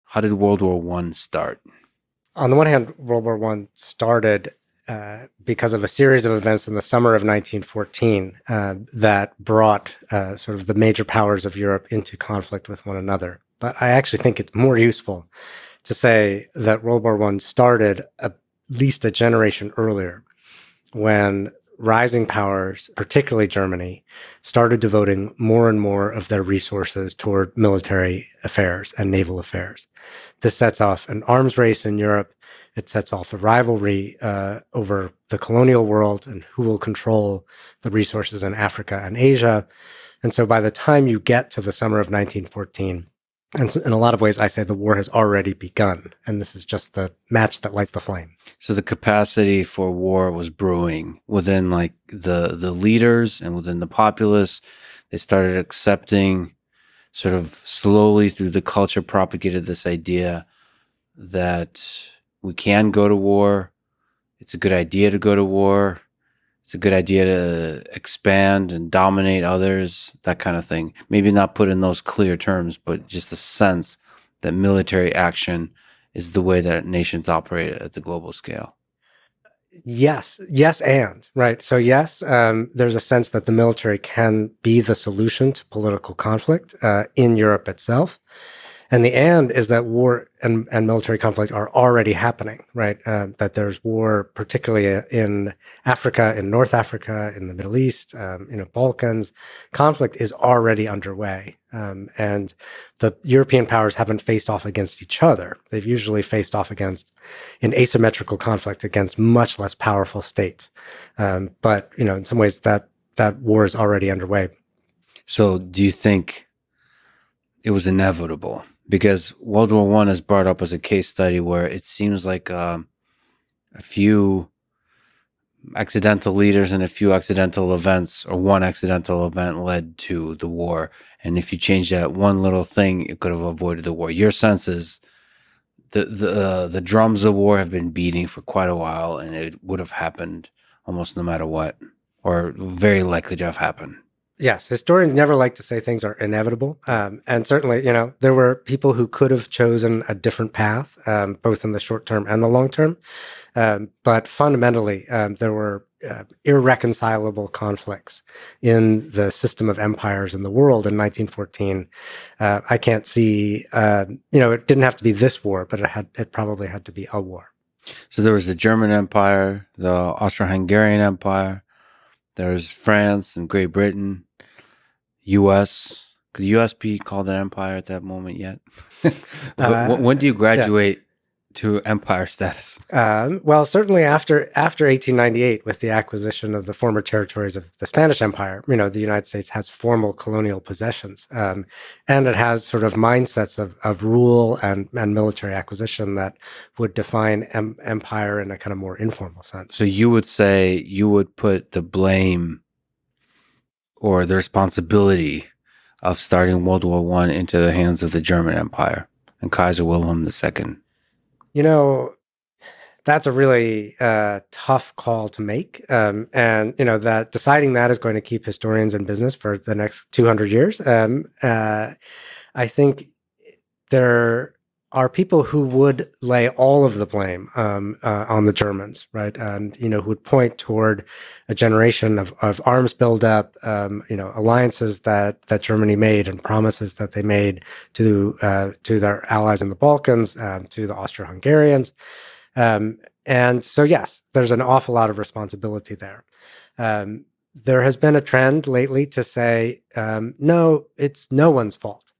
how did World War One start? On the one hand, World War One started because of a series of events in the summer of 1914 that brought sort of the major powers of Europe into conflict with one another. But I actually think it's more useful to say that World War One started at least a generation earlier, when rising powers, particularly Germany, started devoting more and more of their resources toward military affairs and naval affairs. This sets off an arms race in Europe. It sets off a rivalry over the colonial world and who will control the resources in Africa and Asia. And so by the time you get to the summer of 1914, and in a lot of ways, I say the war has already begun, and this is just the match that lights the flame. So the capacity for war was brewing within like the leaders and within the populace. They started accepting sort of slowly through the culture propagated this idea that we can go to war. It's a good idea to go to war. It's a good idea to expand and dominate others, that kind of thing. Maybe not put in those clear terms, but just a sense that military action is the way that nations operate at the global scale. Yes, and right. So yes, there's a sense that the military can be the solution to political conflict in Europe itself. And the and is that war and military conflict are already happening, right? That there's war, particularly in Africa, in North Africa, in the Middle East, Balkans. Conflict is already underway. And the European powers haven't faced off against each other. They've usually faced off against in asymmetrical conflict against much less powerful states. But, in some ways that war is already underway. So do you think it was inevitable? Because World War One is brought up as a case study where it seems like a few accidental leaders and a few accidental events, or one accidental event, led to the war. And if you change that one little thing, it could have avoided the war. Your sense is the drums of war have been beating for quite a while, and it would have happened almost no matter what, or very likely to have happened. Yes, historians never like to say things are inevitable. And certainly, there were people who could have chosen a different path, both in the short term and the long term. But fundamentally, there were irreconcilable conflicts in the system of empires in the world in 1914. I can't see, it didn't have to be this war, but it probably had to be a war. So there was the German Empire, the Austro-Hungarian Empire, there's France and Great Britain, U.S. Could the U.S. be called an empire at that moment yet? When do you Yeah. graduate to empire status? Well, certainly after 1898, with the acquisition of the former territories of the Spanish Empire, the United States has formal colonial possessions, and it has sort of mindsets of rule and military acquisition that would define empire in a kind of more informal sense. So you would say you would put the blame or the responsibility of starting World War One into the hands of the German Empire and Kaiser Wilhelm II. You know, that's a really tough call to make, and that deciding that is going to keep historians in business for the next 200 years. I think there are people who would lay all of the blame on the Germans, right? And who would point toward a generation of arms buildup, alliances that Germany made and promises that they made to their allies in the Balkans, to the Austro-Hungarians. And so, yes, there's an awful lot of responsibility there. There has been a trend lately to say, no, it's no one's fault,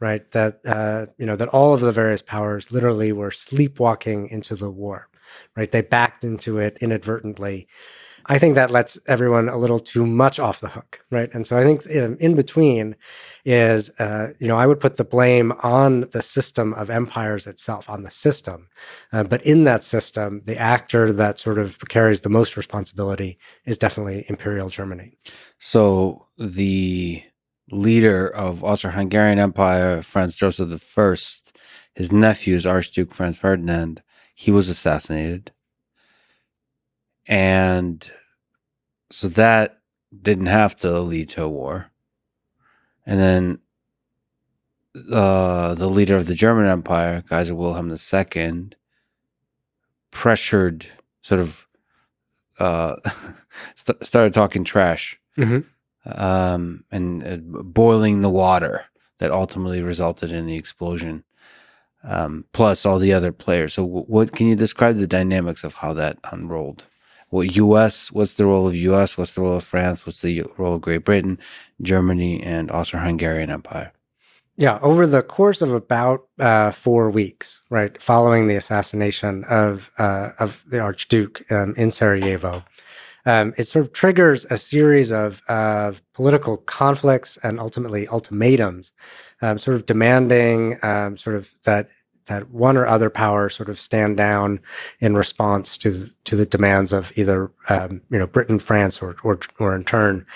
right? That all of the various powers literally were sleepwalking into the war, right? They backed into it inadvertently. I think that lets everyone a little too much off the hook, right? And so I think in between is, I would put the blame on the system of empires itself, on the system. But in that system, the actor that sort of carries the most responsibility is definitely Imperial Germany. So the leader of Austro-Hungarian Empire, Franz Joseph I, his nephews, Archduke Franz Ferdinand, he was assassinated. And so that didn't have to lead to a war. And then the leader of the German Empire, Kaiser Wilhelm II, pressured, sort of, uh, started talking trash, Hmm. and boiling the water that ultimately resulted in the explosion. Plus all the other players. So, what can you describe the dynamics of how that unrolled? What U.S. What's the role of U.S.? What's the role of France? What's the role of Great Britain, Germany, and Austro-Hungarian Empire? Yeah, over the course of about 4 weeks, right, following the assassination of the Archduke in Sarajevo, it sort of triggers a series of political conflicts and ultimately ultimatums, sort of demanding sort of that one or other power sort of stand down in response to the demands of either Britain, France, or in turn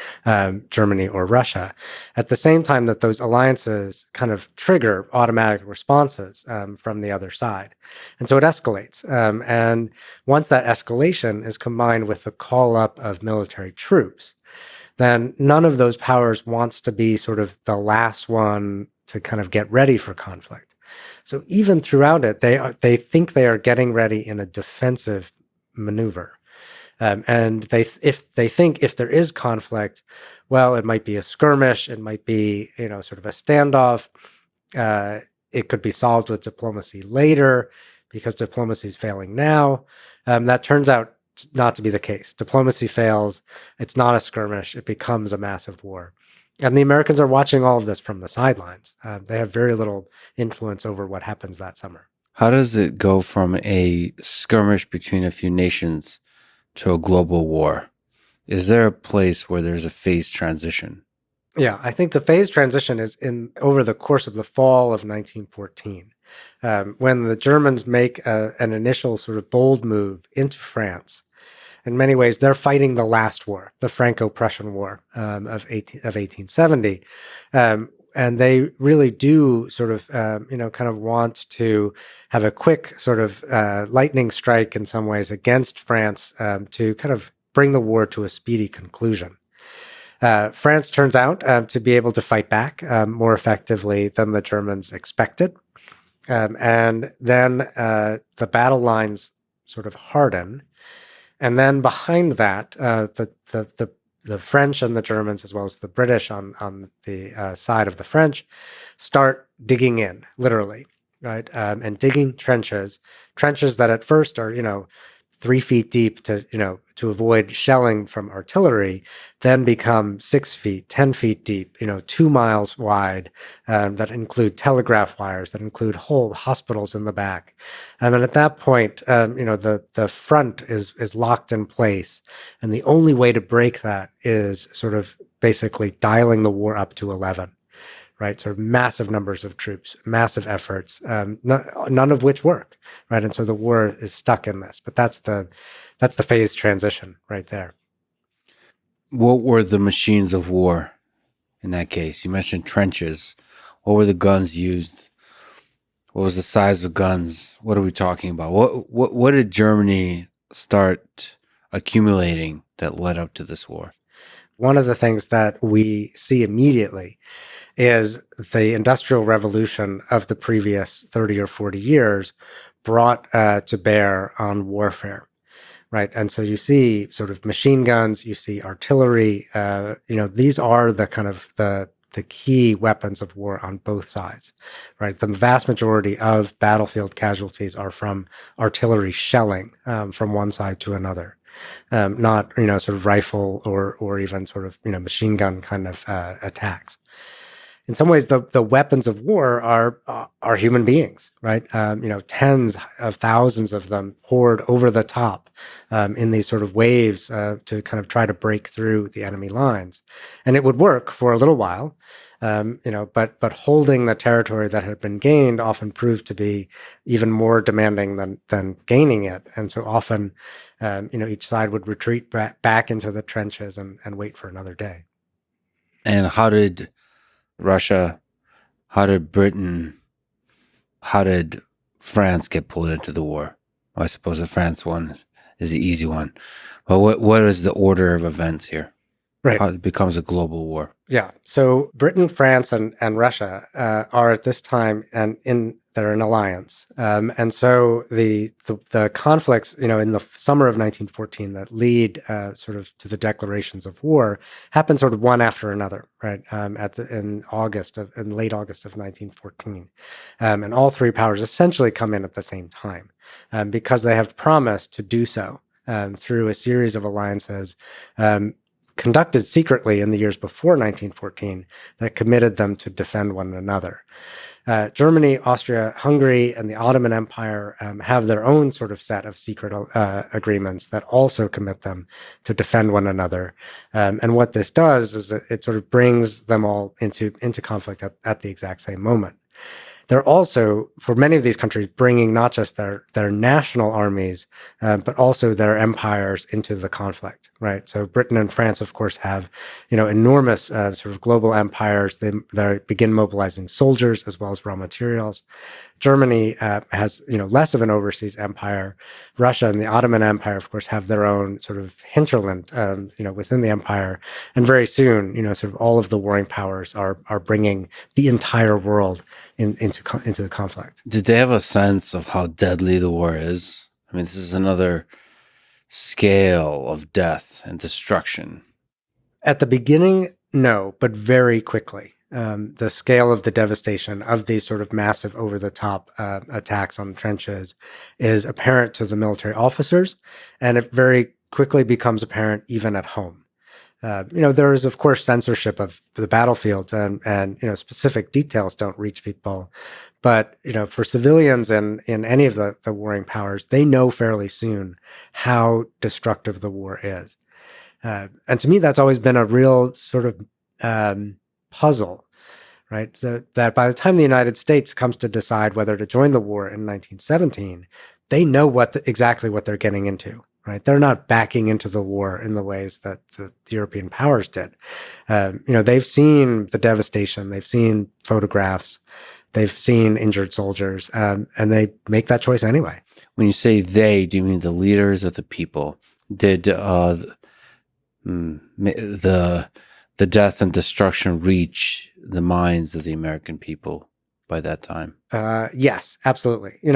Germany or Russia. At the same time that those alliances kind of trigger automatic responses from the other side, and so it escalates. And once that escalation is combined with the call up of military troops, then none of those powers wants to be sort of the last one to kind of get ready for conflict. So even throughout it, they think they are getting ready in a defensive maneuver, and they think if there is conflict, well, it might be a skirmish, it might be sort of a standoff. Uh, it could be solved with diplomacy later because diplomacy is failing now. That turns out not to be the case. Diplomacy fails. It's not a skirmish. It becomes a massive war. And the Americans are watching all of this from the sidelines. They have very little influence over what happens that summer. How does it go from a skirmish between a few nations to a global war? Is there a place where there's a phase transition? Yeah, I think the phase transition is in over the course of the fall of 1914, when the Germans make an initial sort of bold move into France. In many ways, they're fighting the last war, the Franco-Prussian War of 1870, and they really do sort of kind of want to have a quick sort of lightning strike in some ways against France to kind of bring the war to a speedy conclusion. France turns out to be able to fight back more effectively than the Germans expected. And then the battle lines sort of harden. And then behind that, the French and the Germans, as well as the British on the side of the French, start digging in, literally, right? And digging trenches that at first are, 3 feet deep to avoid shelling from artillery, then become 6 feet, 10 feet deep, 2 miles wide, that include telegraph wires, that include whole hospitals in the back. And then at that point, the front is locked in place. And the only way to break that is sort of basically dialing the war up to 11. Right, sort of massive numbers of troops, massive efforts, none of which work, right, and so the war is stuck in this. But that's the phase transition right there. What were the machines of war in that case? You mentioned trenches. What were the guns used? What was the size of guns? What are we talking about? What did Germany start accumulating that led up to this war? One of the things that we see immediately is the industrial revolution of the previous 30 or 40 years brought to bear on warfare. Right. And so you see sort of machine guns, you see artillery, these are the kind of the key weapons of war on both sides, right? The vast majority of battlefield casualties are from artillery shelling from one side to another, not, sort of rifle or even sort of, machine gun kind of attacks. In some ways, the weapons of war are human beings, right? Tens of thousands of them poured over the top in these sort of waves to kind of try to break through the enemy lines, and it would work for a little while, but holding the territory that had been gained often proved to be even more demanding than gaining it, and so often, each side would retreat back into the trenches and wait for another day. And how did Russia, how did Britain, how did France get pulled into the war? Well, I suppose the France one is the easy one. But what is the order of events here? Right. how it becomes a global war. Yeah. So Britain, France, and Russia are at this time they're an alliance, and so the conflicts, in the summer of 1914 that lead sort of to the declarations of war happen sort of one after another, right? In late August of 1914, and all three powers essentially come in at the same time, because they have promised to do so through a series of alliances. Conducted secretly in the years before 1914 that committed them to defend one another. Germany, Austria, Hungary, and the Ottoman Empire have their own sort of set of secret agreements that also commit them to defend one another. And what this does is it sort of brings them all into conflict at the exact same moment. They're also, for many of these countries, bringing not just their national armies, but also their empires into the conflict, right? So Britain and France, of course, have, enormous sort of global empires. They begin mobilizing soldiers as well as raw materials. Germany has, less of an overseas empire. Russia and the Ottoman Empire, of course, have their own sort of hinterland, within the empire. And very soon, sort of all of the warring powers are bringing the entire world into the conflict. Did they have a sense of how deadly the war is? I mean, this is another scale of death and destruction. At the beginning, no, but very quickly. The scale of the devastation of these sort of massive over-the-top attacks on trenches is apparent to the military officers, and it very quickly becomes apparent even at home. There is, of course, censorship of the battlefield, and specific details don't reach people. But, for civilians in any of the warring powers, they know fairly soon how destructive the war is. And to me, that's always been a real sort of puzzle, right? So that by the time the United States comes to decide whether to join the war in 1917, they know exactly what they're getting into, right? They're not backing into the war in the ways that the European powers did. They've seen the devastation, they've seen photographs, they've seen injured soldiers, and they make that choice anyway. When you say they, do you mean the leaders or the people? Did the death and destruction reach the minds of the American people by that time? Yes, absolutely. We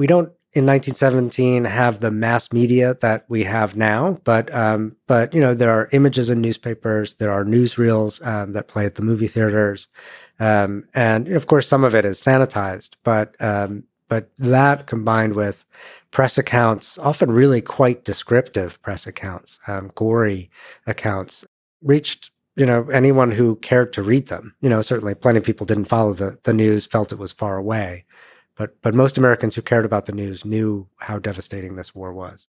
don't in 1917 have the mass media that we have now, but there are images in newspapers, there are newsreels that play at the movie theaters, and of course some of it is sanitized, but that combined with press accounts, often really quite descriptive press accounts, gory accounts, reached anyone who cared to read them. Certainly plenty of people didn't follow the news, felt it was far away, but most Americans who cared about the news knew how devastating this war was.